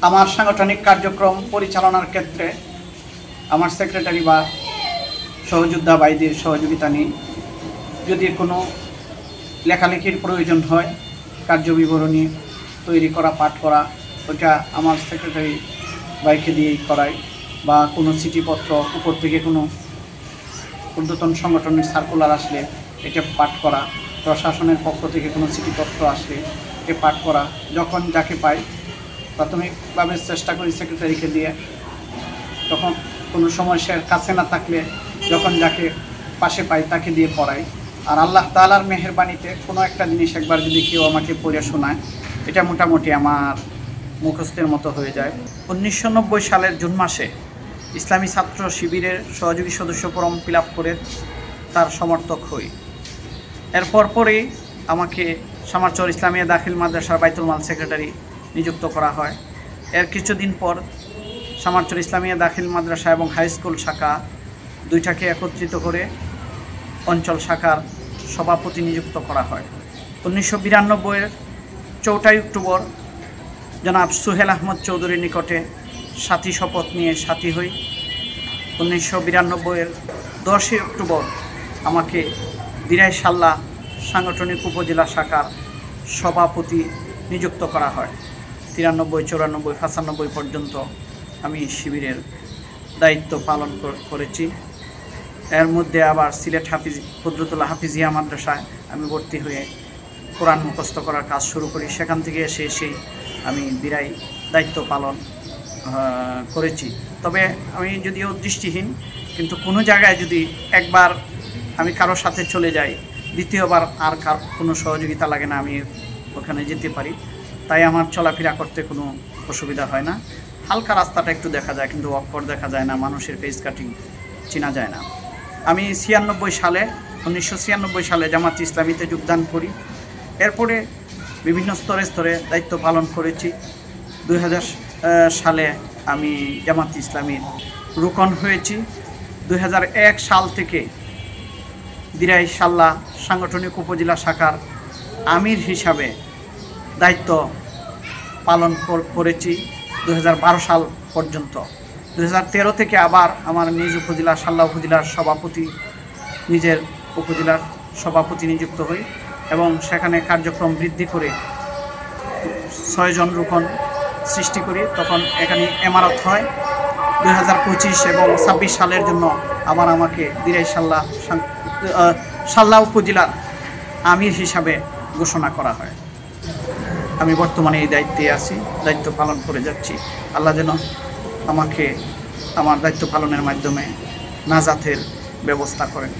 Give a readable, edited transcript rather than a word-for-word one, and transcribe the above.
আমার সাংগঠনিক কার্যক্রম পরিচালনার ক্ষেত্রে আমার সেক্রেটারি বা সহযোদ্ধা ভাইদের সহযোগিতা নিয়ে যদি কোনো লেখালেখির প্রয়োজন হয়, কার্যবিবরণী তৈরি করা, পাঠ করা, ওটা আমার সেক্রেটারি ভাইকে দিয়েই করাই। বা কোনো চিঠিপত্র উপর থেকে কোনো ঊর্ধ্বতন সংগঠনের সার্কুলার আসলে এটা পাঠ করা, প্রশাসনের পক্ষ থেকে কোনো চিঠিপত্র আসলে এটা পাঠ করা, যখন যাকে পাই প্রাথমিকভাবে চেষ্টা করি সেক্রেটারিকে দিয়ে। তখন কোনো সময় সে কাছে না থাকলে যখন যাকে পাশে পাই তাকে দিয়ে পড়াই। আর আল্লাহ তাআলার মেহেরবানিতে কোনো একটা জিনিস একবার যদি কেউ আমাকে পড়ে শোনায়, এটা মোটামুটি আমার মুখস্থের মতো হয়ে যায়। 1990 সালের জুন মাসে ইসলামী ছাত্র শিবিরের সহযোগী সদস্য ফরম ফিল আপ করে তার সমর্থক হই। এরপর পরেই আমাকে সামারচর ইসলামিয়া দাখিল মাদ্রাসার বাইতুল মাল সেক্রেটারি নিযুক্ত করা হয়। এর কিছুদিন পর সামারচর ইসলামিয়া দাখিল মাদ্রাসা এবং হাই স্কুল শাখা দুইটাকে একত্রিত করে অঞ্চল শাখার সভাপতি নিযুক্ত করা হয়। 1992-এর 4 অক্টোবর জনাব সোহেল আহমদ চৌধুরীর নিকটে সাথী শপথ নিয়ে সাথী হই। 1992-এর 10 অক্টোবর আমাকে দিরাই সাল্লা সাংগঠনিক উপজেলা শাখার সভাপতি নিযুক্ত করা হয়। 93, 94, 95 পর্যন্ত আমি শিবিরের দায়িত্ব পালন করেছি। এর মধ্যে আবার সিলেট কুদরতুল্লাহ হাফিজিয়া মাদ্রাসায় আমি ভর্তি হয়ে কোরআন মুখস্থ করার কাজ শুরু করি। সেখান থেকে এসে আমি দিরাই দায়িত্ব পালন করেছি। তবে আমি যদিও দৃষ্টিহীন, কিন্তু কোনো জায়গায় যদি একবার আমি কারোর সাথে চলে যাই, দ্বিতীয়বার আর কোনো সহযোগিতা লাগে না, আমি ওখানে যেতে পারি। তাই আমার চলাফেরা করতে কোনো অসুবিধা হয় না। হালকা রাস্তাটা একটু দেখা যায়, কিন্তু অক্ষর দেখা যায় না, মানুষের ফেস কাটিং চেনা যায় না। আমি 1996 সালে জামাত ইসলামীতে যোগদান করি। এরপরে বিভিন্ন স্তরে স্তরে দায়িত্ব পালন করেছি। 2000 সালে আমি জামাত ইসলামীর রুকন হয়েছি। 2001 সাল থেকে দিরাই সাল্লা সাংগঠনিক উপজেলা শাখার আমির হিসাবে দায়িত্ব পালন করেছি 2012 সাল পর্যন্ত। 2013 থেকে আবার আমার নিজ উপজেলা সাল্লা উপজেলার সভাপতি, নিজের উপজেলার সভাপতি নিযুক্ত হই এবং সেখানে কার্যক্রম বৃদ্ধি করে 6 জন রুকন সৃষ্টি করি। তখন এখানে ইমারত হয়। 2025 এবং 26 সালের জন্য আবার আমাকে দিরাই সাল্লা উপজেলার আমির হিসাবে ঘোষণা করা হয়। আমি বর্তমানে এই দায়িত্বে আছি, দায়িত্ব পালন করে যাচ্ছি। আল্লাহ যেন আমাকে আমার দায়িত্ব পালনের মাধ্যমে নাজাতের ব্যবস্থা করেন।